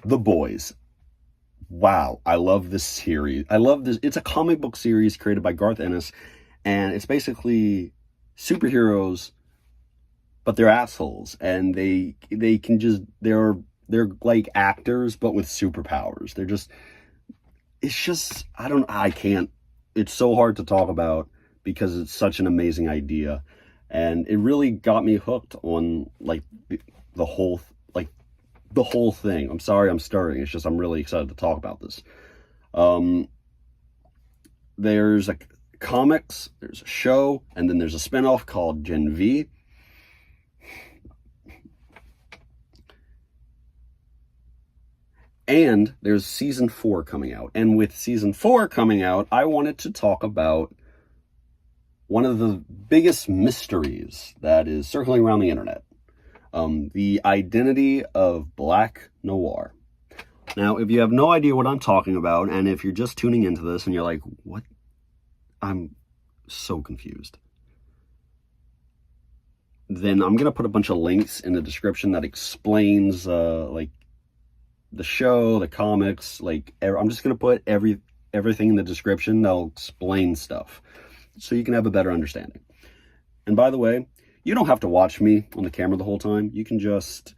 The Boys. Wow, I love this series. I love this. It's a comic book series created by Garth Ennis, and it's basically superheroes, but they're assholes, and they can just they're like actors, but with superpowers. I can't. It's so hard to talk about because it's such an amazing idea, and it really got me hooked on like the whole the whole thing. I'm sorry I'm starting. It's just I'm really excited to talk about this. There's a comics, there's a show, and then there's a spinoff called Gen V. And there's season 4 coming out. And with season 4 coming out, I wanted to talk about one of the biggest mysteries that is circling around the internet. The identity of Black Noir. Now, if you have no idea what I'm talking about, and if you're just tuning into this and you're like, what? I'm so confused. Then I'm going to put a bunch of links in the description that explains, like, the show, the comics, like, I'm just going to put everything in the description that'll explain stuff so you can have a better understanding. And by the way, you don't have to watch me on the camera the whole time. You can just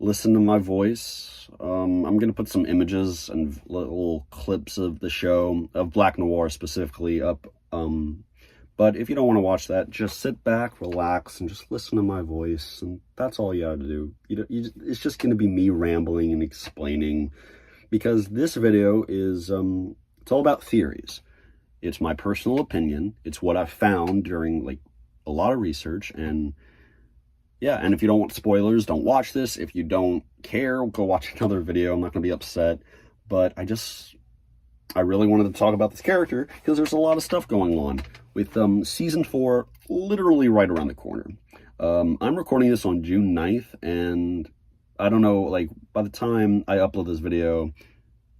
listen to my voice. I'm going to put some images and little clips of the show, of Black Noir specifically, up. But if you don't want to watch that, just sit back, relax, and just listen to my voice. And that's all you got to do. It's just going to be me rambling and explaining. Because this video is, it's all about theories. It's my personal opinion. It's what I found during, like, a lot of research. And yeah, and if you don't want spoilers, don't watch this. If you don't care, go watch another video. I'm not going to be upset. But I really wanted to talk about this character because there's a lot of stuff going on with season 4 literally right around the corner. I'm recording this on June 9th, and I don't know, like, by the time I upload this video,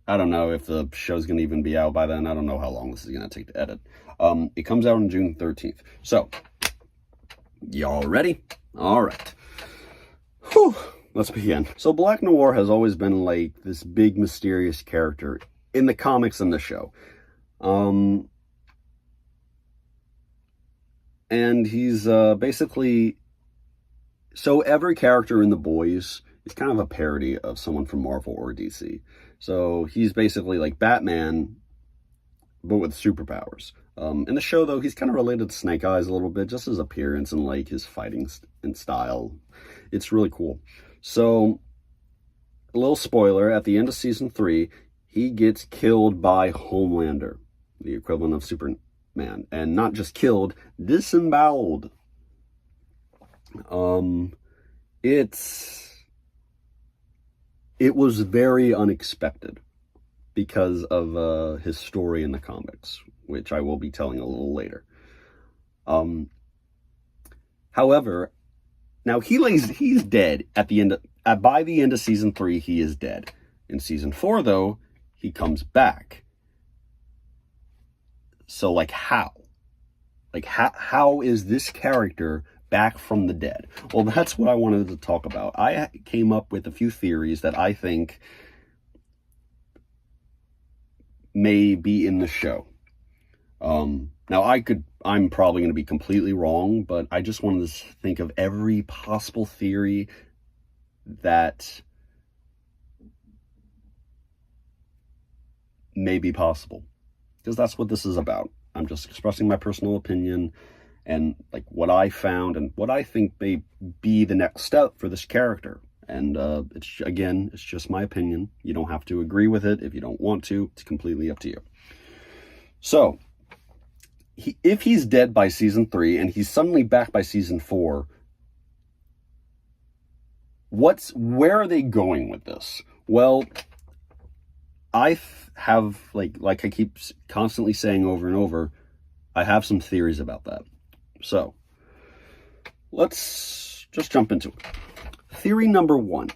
I don't know if the show's going to even be out by then. I don't know how long this is going to take to edit. It comes out on June 13th. So, y'all ready? All right. Whew. Let's begin. So Black Noir has always been like this big mysterious character in the comics and the show. And he's basically, so every character in The Boys is kind of a parody of someone from Marvel or DC. So he's basically like Batman, but with superpowers. In the show, though, he's kind of related to Snake Eyes a little bit, just his appearance and like his fighting and style. It's really cool. So, a little spoiler, at the end of season 3, he gets killed by Homelander, the equivalent of Superman. And not just killed, disemboweled. It was very unexpected because of his story in the comics, which I will be telling a little later. However, now he's dead at the end by the end of season 3, he is dead. In season 4, though, he comes back. So, like, how? Like, how is this character back from the dead? Well, that's what I wanted to talk about. I came up with a few theories that I think may be in the show. Now, I'm probably going to be completely wrong, but I just wanted to think of every possible theory that may be possible. Because that's what this is about. I'm just expressing my personal opinion and like what I found and what I think may be the next step for this character. And it's just my opinion. You don't have to agree with it if you don't want to. It's completely up to you. So, if he's dead by season 3 and he's suddenly back by season 4, where are they going with this? Well, I have, like I keep constantly saying over and over, I have some theories about that. So, let's just jump into it. Theory number 1,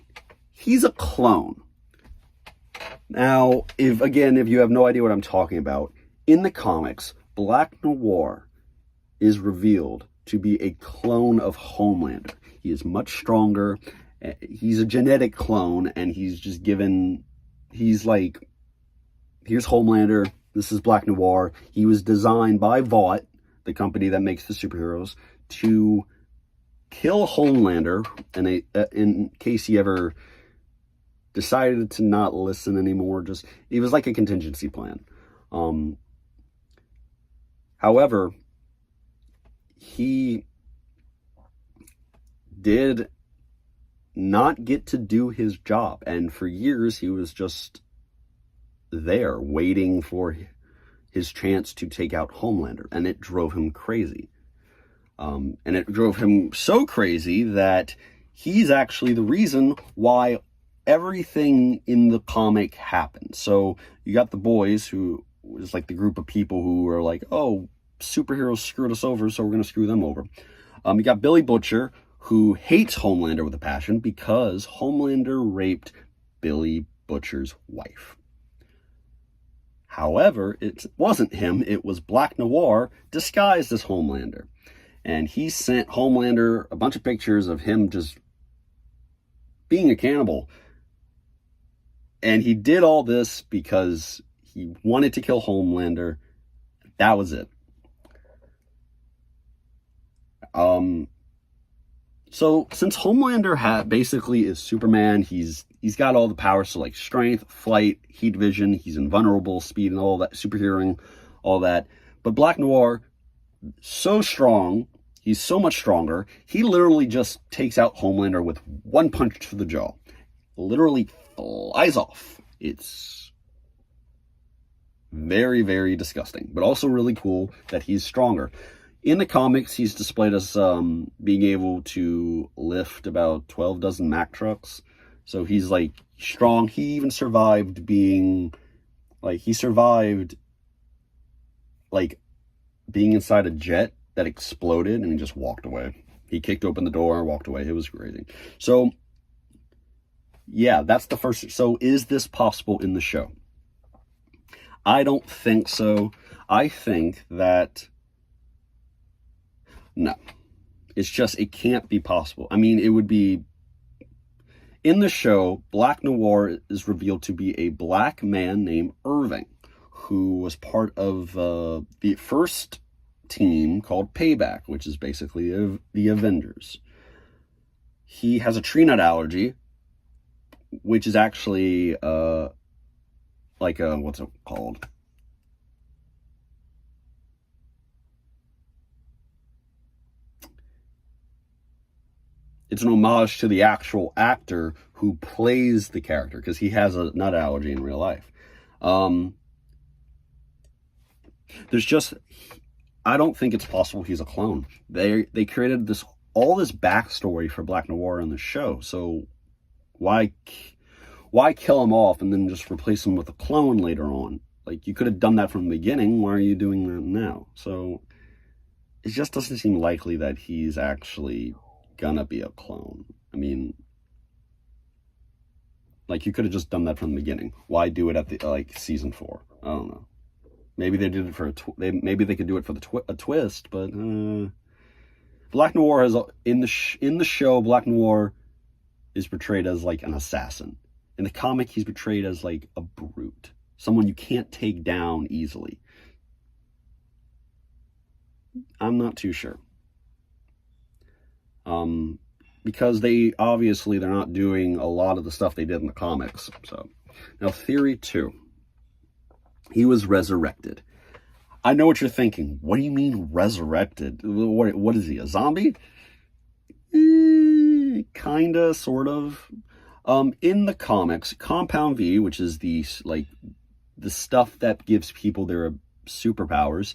he's a clone. Now, if you have no idea what I'm talking about, in the comics, Black Noir is revealed to be a clone of Homelander. He is much stronger, He's a genetic clone, and he's just given, he's like, here's Homelander, this is Black Noir. He was designed by Vought, the company that makes the superheroes, to kill Homelander, and in case he ever decided to not listen anymore, just, it was like a contingency plan. However, he did not get to do his job, and for years he was just there waiting for his chance to take out Homelander, and it drove him crazy. And it drove him so crazy that he's actually the reason why everything in the comic happened. So you got the boys, who was like the group of people who were like, oh, superheroes screwed us over, so we're going to screw them over. You got Billy Butcher, who hates Homelander with a passion because Homelander raped Billy Butcher's wife. However, it wasn't him, it was Black Noir disguised as Homelander. And he sent Homelander a bunch of pictures of him just being a cannibal. And he did all this because he wanted to kill Homelander. That was it. So since Homelander basically is Superman, he's got all the powers, so like strength, flight, heat vision, he's invulnerable, speed, and all that, super hearing, all that. But Black Noir, so strong, he's so much stronger, he literally just takes out Homelander with one punch to the jaw. Literally flies off. It's very, very disgusting, but also really cool that he's stronger. In the comics, he's displayed as being able to lift about 12 dozen Mack trucks. So he's like strong. He even survived being like, being inside a jet that exploded, and he just walked away. He kicked open the door and walked away. It was crazy. So yeah, that's the first. So is this possible in the show? I don't think so. I think that no, it's just, it can't be possible. I mean, it would be, in the show, Black Noir is revealed to be a black man named Irving, who was part of the first team called Payback, which is basically the Avengers. He has a tree nut allergy, which is actually like a, what's it called? It's an homage to the actual actor who plays the character, because he has a nut allergy in real life. There's just, I don't think it's possible he's a clone. They created all this backstory for Black Noir in the show, so why kill him off and then just replace him with a clone later on? Like, you could have done that from the beginning. Why are you doing that now? So it just doesn't seem likely that he's actually gonna be a clone. I mean, like, you could have just done that from the beginning. Why do it at the like season 4? I don't know. Maybe they did it for maybe they could do it for a twist, but Black Noir is in the show. Black Noir is portrayed as like an assassin. In the comic, he's portrayed as like a brute, someone you can't take down easily. I'm not too sure. Because they're not doing a lot of the stuff they did in the comics. So now, theory 2, he was resurrected. I know what you're thinking. What do you mean resurrected? What is he, a zombie? Kinda, sort of. In the comics, Compound V, which is the stuff that gives people their superpowers,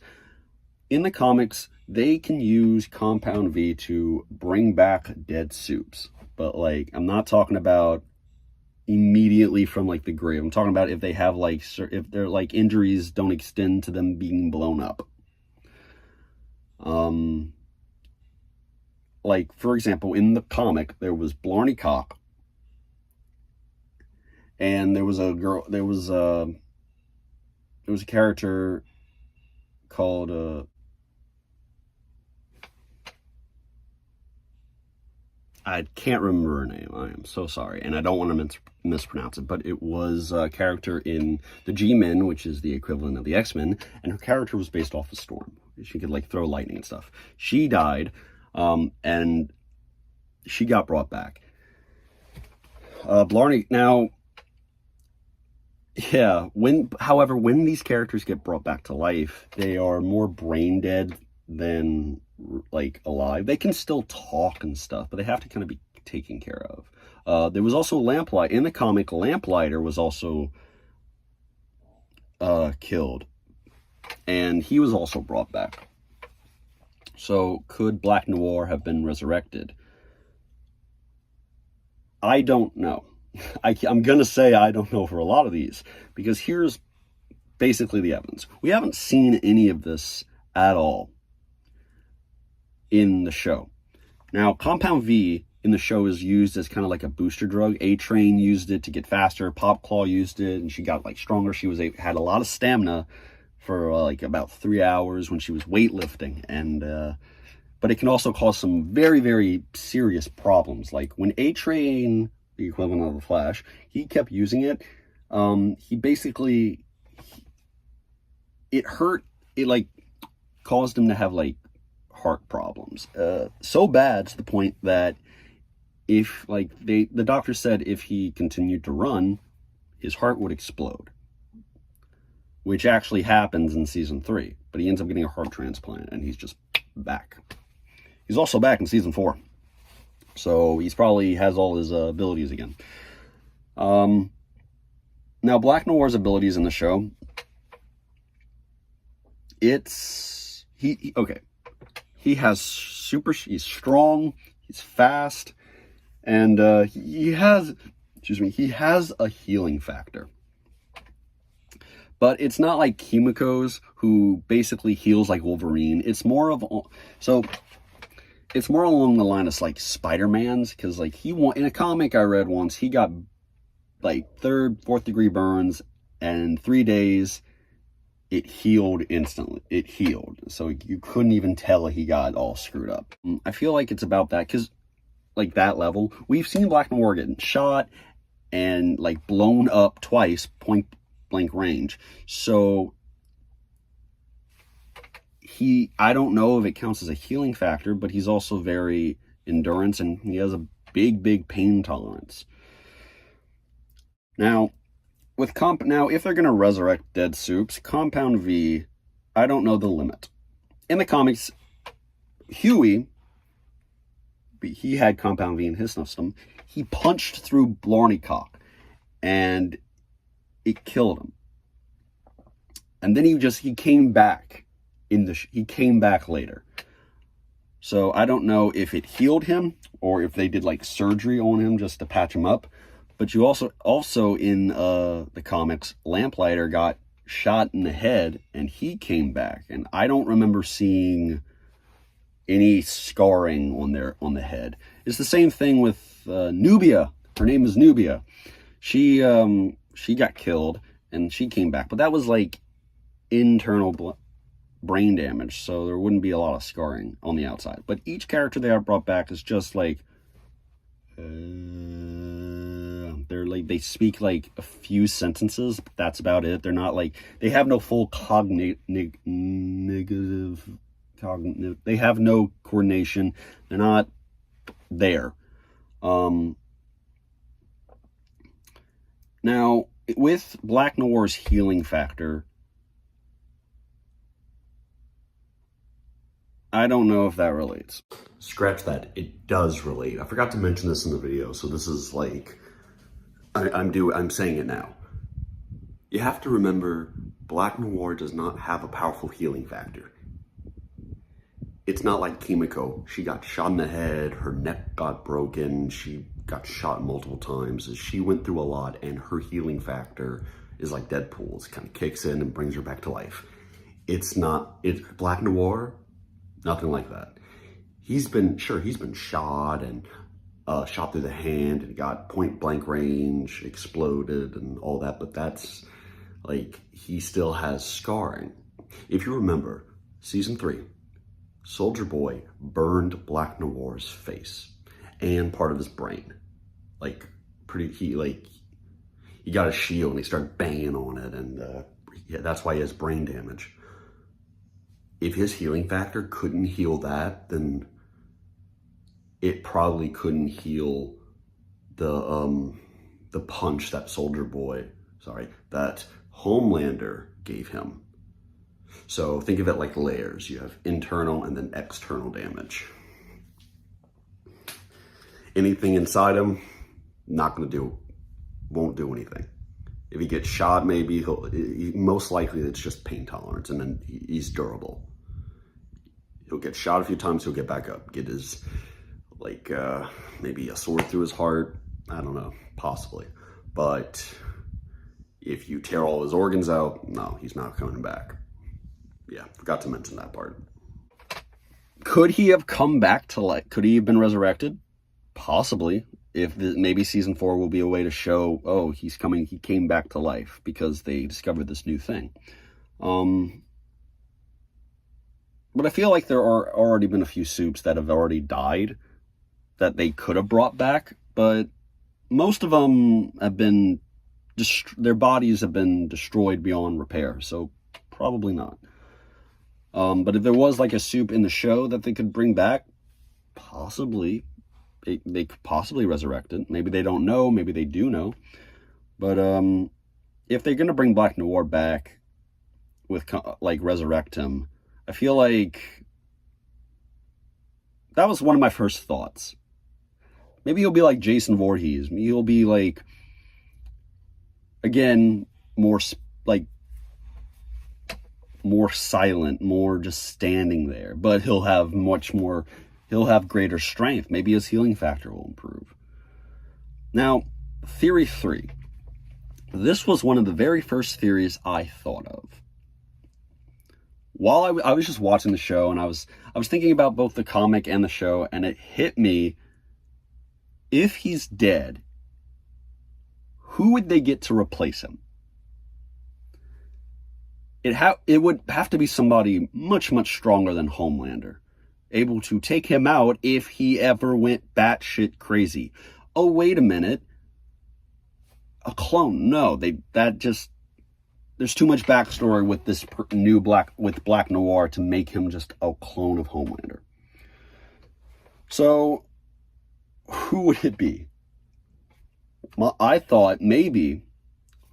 in the comics, they can use Compound V to bring back dead soups. But, like, I'm not talking about immediately from, like, the grave. I'm talking about if they have, like, if their, like, injuries don't extend to them being blown up. Like, for example, in the comic, there was Blarney Cock. And there was a character called, I can't remember her name. I am so sorry, and I don't want to mispronounce it, but it was a character in the G-Men, which is the equivalent of the X-Men, and her character was based off of Storm. She could like throw lightning and stuff. She died, and she got brought back. Blarney, now, yeah, however, when these characters get brought back to life, they are more brain dead than like alive. They can still talk and stuff, but they have to kind of be taken care of. There was also Lamplighter in the comic. Lamplighter was also killed, and he was also brought back. So could Black Noir have been resurrected? I don't know. I'm gonna say I don't know for a lot of these, because here's basically the evidence. We haven't seen any of this at all in the show. Now, Compound V in the show is used as kind of like a booster drug. A-Train used it to get faster. Popclaw used it, and she got like stronger. She had a lot of stamina for like about 3 hours when she was weightlifting, and but it can also cause some very, very serious problems. Like when A-Train, the equivalent of the Flash, he kept using it. He basically, it like caused him to have like heart problems, so bad to the point that if like the doctor said if he continued to run, his heart would explode, which actually happens in season 3. But he ends up getting a heart transplant, and he's just back. He's also back in season 4, so he's probably has all his abilities again. Now, Black Noir's abilities in the show, okay. He's strong, he's fast, and he has a healing factor. But it's not like Kimiko's, who basically heals like Wolverine. It's more along the line of like Spider-Man's, because like in a comic I read once, he got like 3rd, 4th degree burns, and 3 days it healed instantly. It healed. So you couldn't even tell he got all screwed up. I feel like it's about that, because like that level, we've seen Black Noir getting shot and like blown up twice, point blank range. So I don't know if it counts as a healing factor, but he's also very endurance, and he has a big pain tolerance. Now, if they're going to resurrect dead soups, Compound V, I don't know the limit. In the comics, Huey, he had Compound V in his system. He punched through Blarneycock, and it killed him. And then he came back he came back later. So I don't know if it healed him or if they did like surgery on him just to patch him up. But you also in the comics, Lamplighter got shot in the head and he came back, and I don't remember seeing any scarring on the head. It's the same thing with Nubia. Her name is Nubia. She got killed and she came back, but that was like internal brain damage, so there wouldn't be a lot of scarring on the outside. But each character they are brought back is just like they speak like a few sentences, but that's about it. They're not like, they have no full they have no coordination. They're not there. Now, with Black Noir's healing factor, I don't know if that relates. Scratch that. It does relate. I forgot to mention this in the video, so this is like, I'm saying it now. You have to remember, Black Noir does not have a powerful healing factor. It's not like Kimiko. She got shot in the head, her neck got broken, she got shot multiple times. She went through a lot, and her healing factor is like Deadpool's. Kind of kicks in and brings her back to life. It's Black Noir, nothing like that. He's been shot and shot through the hand and got point blank range, exploded and all that, but that's like, he still has scarring. If you remember, season 3, Soldier Boy burned Black Noir's face. and part of his brain. Like, he got a shield and he started banging on it, and yeah, that's why he has brain damage. If his healing factor couldn't heal that, then it probably couldn't heal the punch that that Homelander gave him. So think of it like layers. You have internal and then external damage. Anything inside him, won't do anything. If he gets shot, maybe most likely it's just pain tolerance, and then he's durable. He'll get shot a few times, he'll get back up, get his, maybe a sword through his heart. I don't know, possibly. But if you tear all his organs out, no, he's not coming back. Yeah, forgot to mention that part. Could he have come back to life? Could he have been resurrected? Possibly. Maybe season 4 will be a way to show, oh, he came back to life because they discovered this new thing. But I feel like there are already been a few soups that have already died that they could have brought back, but most of them have been, their bodies have been destroyed beyond repair, so probably not. But if there was like a soup in the show that they could bring back, possibly, they could possibly resurrect it. Maybe they don't know, maybe they do know. But if they're going to bring Black Noir back with, resurrect him, I feel like that was one of my first thoughts. Maybe he'll be like Jason Voorhees. He'll be like, again, more silent, more just standing there. But he'll have greater strength. Maybe his healing factor will improve. Now, theory 3. This was one of the very first theories I thought of. While I was just watching the show, and I was thinking about both the comic and the show, and it hit me, if he's dead, who would they get to replace him? It would have to be somebody much, much stronger than Homelander, able to take him out if he ever went batshit crazy. Oh, wait a minute. A clone. No, there's too much backstory with this Black Noir to make him just a clone of Homelander. So, who would it be? Well, I thought maybe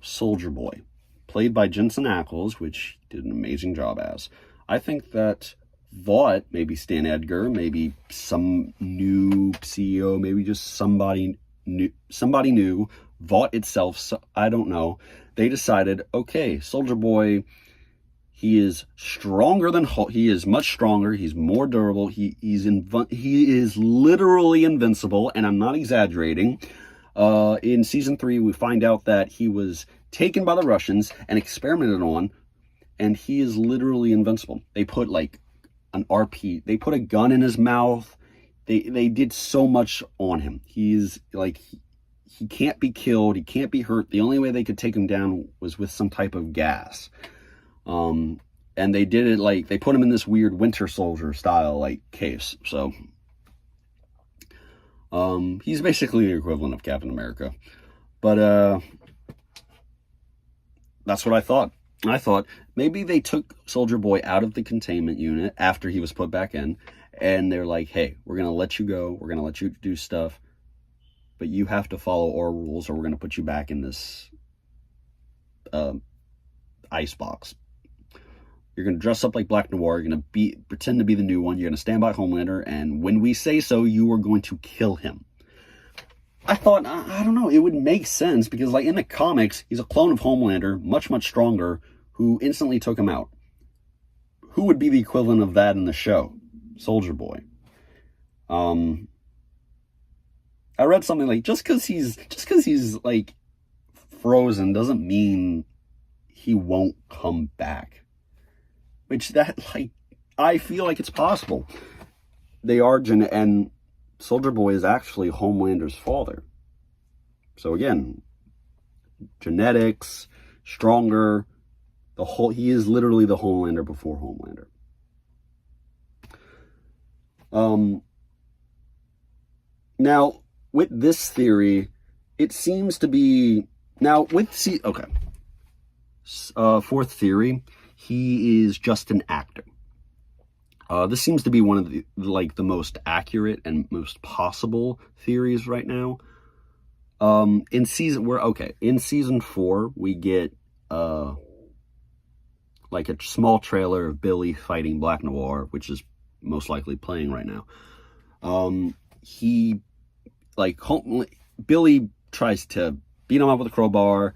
Soldier Boy, played by Jensen Ackles, which he did an amazing job as. I think that Vought, maybe Stan Edgar, maybe some new CEO, maybe just somebody new, Vought itself, so, I don't know. They decided, okay, Soldier Boy, he is much stronger, he's more durable, he is literally invincible, and I'm not exaggerating. In season 3, we find out that he was taken by the Russians and experimented on, and he is literally invincible. They put they put a gun in his mouth. They did so much on him. He's he can't be killed, he can't be hurt. The only way they could take him down was with some type of gas. And they did it they put him in this weird Winter Soldier style case. So he's basically the equivalent of Captain America. But that's what I thought. I thought maybe they took Soldier Boy out of the containment unit after he was put back in, and they're like, hey, we're going to let you go, we're going to let you do stuff, but you have to follow our rules or we're going to put you back in this ice box. You're going to dress up like Black Noir, you're going to pretend to be the new one, you're going to stand by Homelander, and when we say so, you are going to kill him. I thought, I don't know, it would make sense because in the comics, he's a clone of Homelander, much, much stronger, who instantly took him out. Who would be the equivalent of that in the show? Soldier Boy. I read something just because he's frozen doesn't mean he won't come back. Which I feel like it's possible. They are and Soldier Boy is actually Homelander's father. So again, genetics, stronger, he is literally the Homelander before Homelander. Now, with this theory, it seems to be... Now, with... Okay. Fourth theory, he is just an actor. This seems to be one of the most accurate and most possible theories right now. In season 4, we get like a small trailer of Billy fighting Black Noir, which is most likely playing right now. Billy tries to beat him up with a crowbar.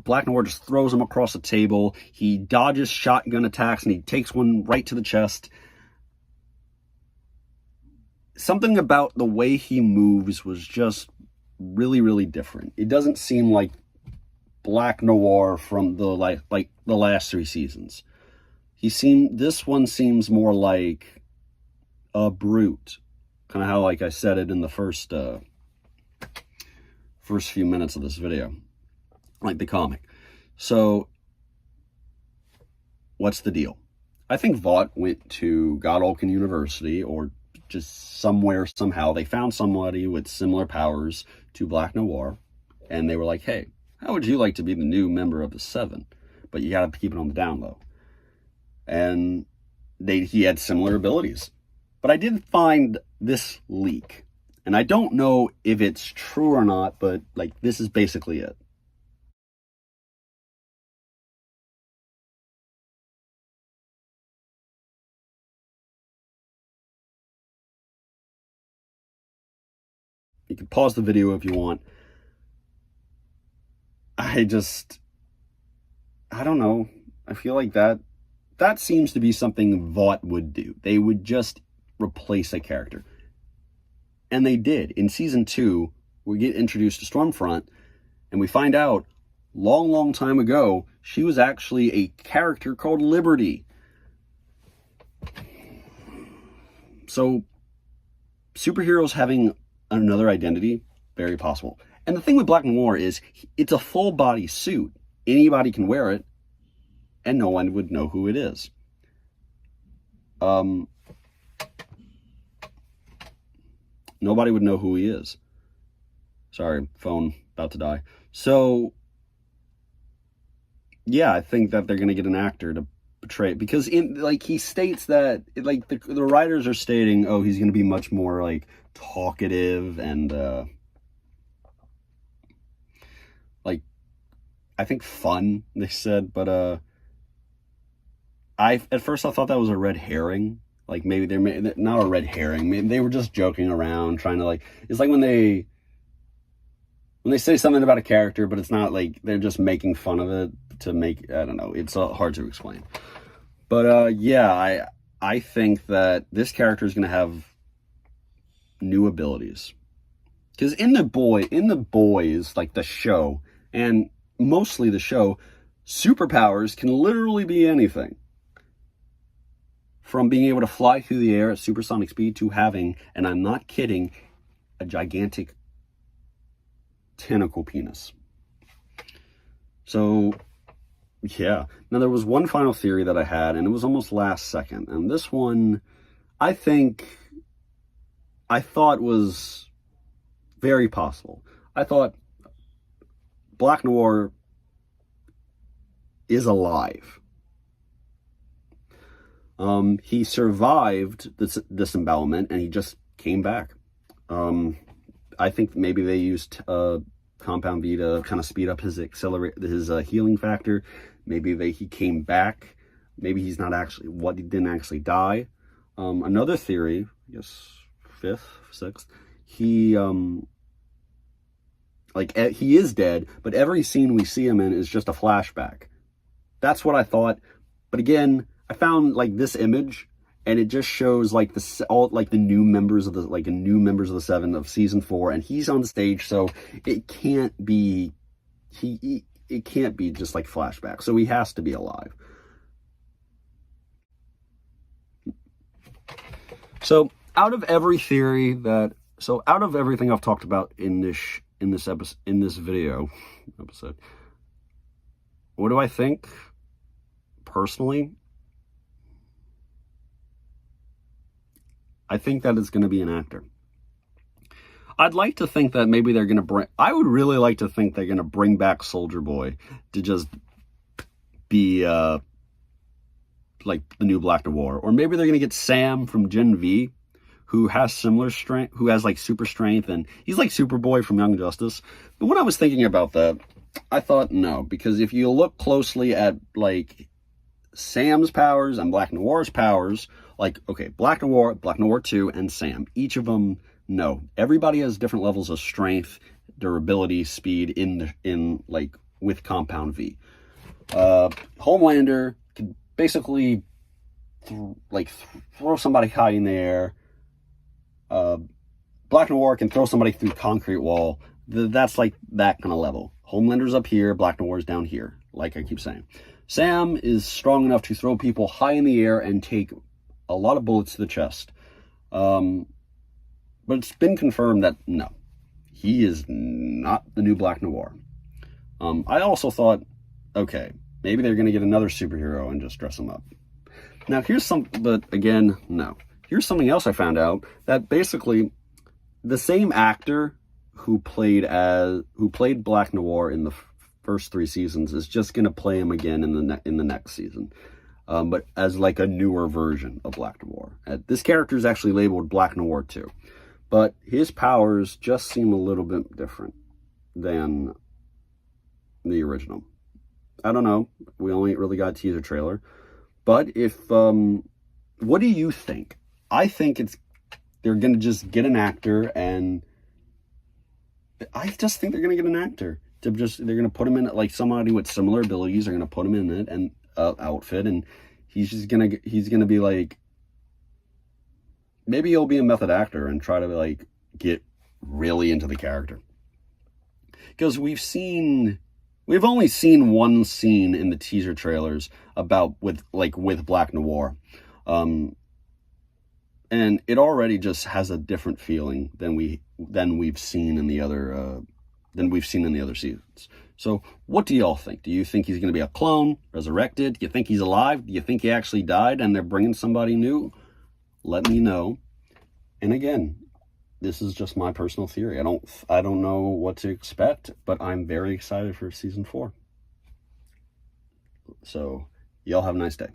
Black Noir just throws him across the table. He dodges shotgun attacks and he takes one right to the chest. Something about the way he moves was just really, really different. It doesn't seem like Black Noir from the last 3 seasons. This one seems more like a brute, kind of how I said it in the first few minutes of this video, like the comic. So what's the deal? I think Vought went to Godolphin University, or just somewhere, somehow, they found somebody with similar powers to Black Noir, and they were like, hey, how would you like to be the new member of the 7? But you gotta keep it on the down low. And he had similar abilities. But I did find this leak, and I don't know if it's true or not, but this is basically it. You can pause the video if you want. I don't know. I feel like that seems to be something Vought would do. They would just replace a character. And they did. In season 2, we get introduced to Stormfront, and we find out, long, long time ago, she was actually a character called Liberty. So, superheroes having another identity, very possible. And the thing with Black Noir is, it's a full body suit. Anybody can wear it, and no one would know who it is. Nobody would know who he is. Sorry, phone about to die. So, yeah, I think that they're going to get an actor to portray it. Because, he states that, the writers are stating, oh, he's going to be much more, talkative and, I think fun, they said. But, at first I thought that was a red herring. Maybe they're not a red herring. Maybe they were just joking around, trying to it's like when they say something about a character, but it's not they're just making fun of it to make, I don't know. It's hard to explain. But yeah, I think that this character is going to have new abilities. Because in the boys, the show, and mostly the show, superpowers can literally be anything. From being able to fly through the air at supersonic speed to having, and I'm not kidding, a gigantic tentacle penis. So, yeah. Now, there was one final theory that I had, and it was almost last second. And this one, I thought was very possible. I thought Black Noir is alive. He survived this disembowelment, and he just came back. I think maybe they used Compound V to kind of speed up his healing factor. Maybe he came back. Maybe he didn't actually die. Another theory, I guess 5th, 6th, he is dead, but every scene we see him in is just a flashback. That's what I thought. But again, I found this image, and it just shows the new members of the 7 of season 4, and he's on the stage, so it can't be it can't be just flashback. So he has to be alive. So out of everything I've talked about in this video episode, what do I think personally? I think that it's going to be an actor. I'd like to think that maybe they're gonna bring. I would really like to think they're gonna bring back Soldier Boy to just be like the new Black Noir, or maybe they're gonna get Sam from Gen V, who has similar strength, who has like super strength, and he's like Superboy from Young Justice. But when I was thinking about that, I thought no, because if you look closely at like Sam's powers and Black Noir's powers, like, okay, Black Noir, Black Noir 2, and Sam, each of them, no. Everybody has different levels of strength, durability, speed in like with Compound V. Homelander can basically throw somebody high in the air. Black Noir can throw somebody through concrete wall. That's like that kind of level. Homelander's up here, Black Noir's down here, like I keep saying. Sam is strong enough to throw people high in the air and take a lot of bullets to the chest. But it's been confirmed that no, he is not the new Black Noir. I also thought, okay, maybe they're going to get another superhero and just dress him up. Now but again, no. Here's something else I found out, that basically the same actor who played Black Noir in the first 3 seasons is just going to play him again in the next season, but as like a newer version of Black Noir. This character is actually labeled Black Noir 2, but his powers just seem a little bit different than the original. I don't know. We only really got a teaser trailer, but what do you think? I think they're going to just get an actor, and I just think they're going to get an actor they're going to put him in it, like somebody with similar abilities. They're going to put him in it and outfit, and he's going to be like, maybe he'll be a method actor and try to like get really into the character. Because we've only seen one scene in the teaser trailers with Black Noir. And it already just has a different feeling than we've seen in the other seasons. So what do y'all think? Do you think he's going to be a clone, resurrected? Do you think he's alive? Do you think he actually died and they're bringing somebody new? Let me know. And again, this is just my personal theory. I don't know what to expect, but I'm very excited for season 4. So y'all have a nice day.